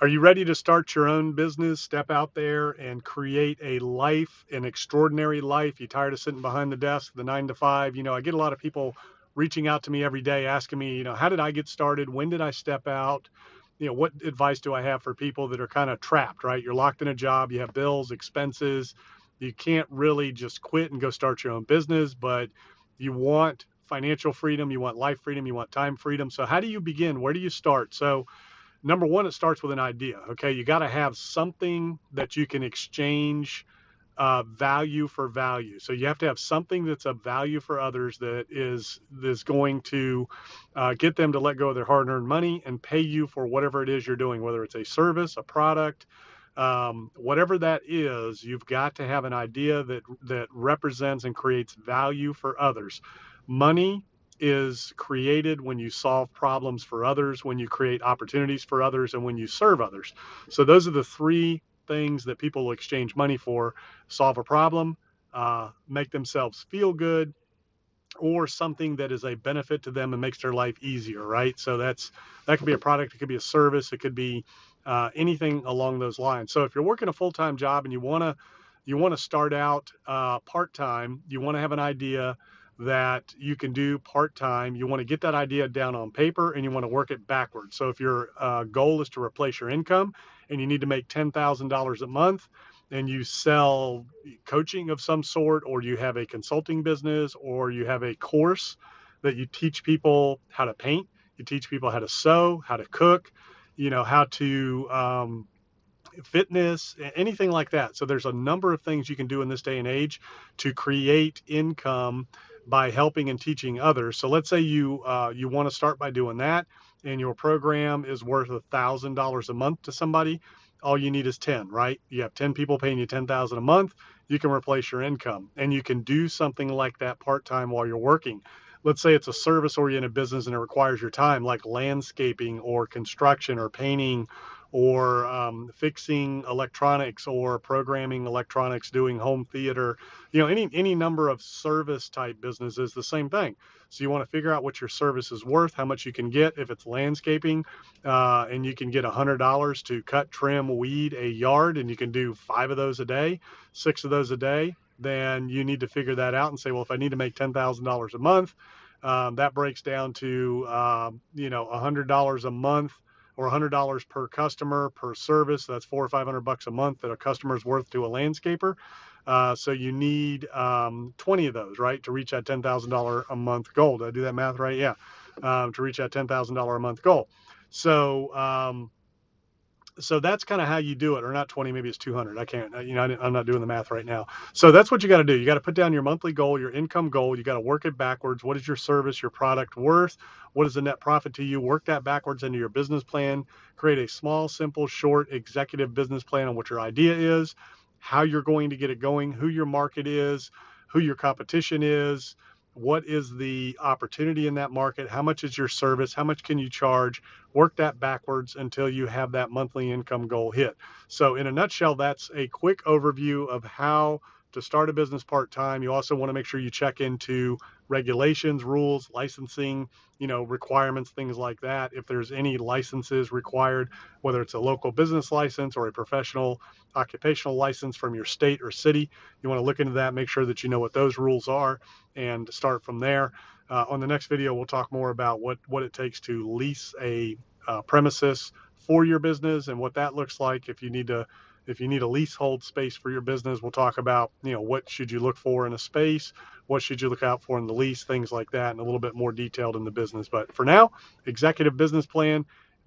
Are you ready to start your own business? Step out there and create a life, an extraordinary life. You tired of sitting behind the desk, the 9 to 5? I get a lot of people reaching out to me every day asking me, how did I get started? When did I step out? What advice do I have for people that are kind of trapped, right? You're locked in a job, you have bills, expenses. You can't really just quit and go start your own business, but you want financial freedom, you want life freedom, you want time freedom. So how do you begin? Where do you start? So number one, it starts with an idea. Okay, you got to have something that you can exchange value for value. So you have to have something that's of value for others that is going to get them to let go of their hard-earned money and pay you for whatever it is you're doing, whether it's a service, a product, whatever that is. You've got to have an idea that represents and creates value for others. Money is created when you solve problems for others, when you create opportunities for others, and when you serve others. So those are the three things that people will exchange money for: solve a problem, make themselves feel good, or something that is a benefit to them and makes their life easier, right? So that could be a product, it could be a service, it could be anything along those lines. So if you're working a full-time job and you want to start out part-time, you want to have an idea that you can do part-time. You want to get that idea down on paper and you want to work it backwards. So if your goal is to replace your income and you need to make $10,000 a month, and you sell coaching of some sort, or you have a consulting business, or you have a course that you teach people how to paint, you teach people how to sew, how to cook, how to fitness, anything like that. So there's a number of things you can do in this day and age to create income by helping and teaching others. So let's say you want to start by doing that, and your program is worth $1,000 a month to somebody. All you need is 10, right? You have 10 people paying you 10,000 a month. You can replace your income, and you can do something like that part-time while you're working. Let's say it's a service-oriented business and it requires your time, like landscaping or construction or painting or fixing electronics or programming electronics, doing home theater, any number of service type businesses, the same thing. So you want to figure out what your service is worth, how much you can get. If it's landscaping, and you can get $100 to cut, trim, weed a yard, and you can do 5 of those a day, 6 of those a day, then you need to figure that out and say, well, if I need to make $10,000 a month, that breaks down to $100 a month, or $100 per customer per service. That's $400 or $500 a month that a customer's worth to a landscaper. So you need 20 of those, right, to reach that $10,000 a month goal. Did I do that math right? Yeah, to reach that $10,000 a month goal. So that's kind of how you do it, or not 20, maybe it's 200. I can't, I'm not doing the math right now. So that's what you got to do. You got to put down your monthly goal, your income goal. You got to work it backwards. What is your service, your product worth? What is the net profit to you? Work that backwards into your business plan. Create a small, simple, short executive business plan on what your idea is, how you're going to get it going, who your market is, who your competition is, what is the opportunity in that market, how much is your service, how much can you charge. Work that backwards until you have that monthly income goal hit. So in a nutshell, that's a quick overview of how to start a business part-time. You also want to make sure you check into regulations, rules, licensing, requirements, things like that. If there's any licenses required, whether it's a local business license or a professional occupational license from your state or city, you want to look into that, make sure that you know what those rules are, and start from there. On the next video, we'll talk more about what it takes to lease a premises for your business and what that looks like. If you need a leasehold space for your business, we'll talk about, what should you look for in a space, what should you look out for in the lease, things like that, and a little bit more detailed in the business. But for now, executive business plan,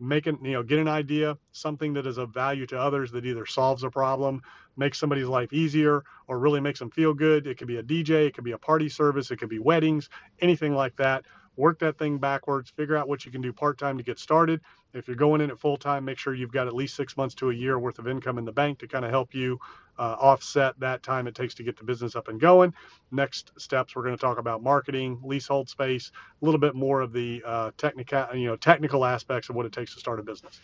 get an idea, something that is of value to others, that either solves a problem, makes somebody's life easier, or really makes them feel good. It could be a DJ, it could be a party service, it could be weddings, anything like that. Work that thing backwards, figure out what you can do part-time to get started. If you're going in at full-time, make sure you've got at least 6 months to a year worth of income in the bank to kind of help you offset that time it takes to get the business up and going. Next steps, we're going to talk about marketing, leasehold space, a little bit more of the technical aspects of what it takes to start a business.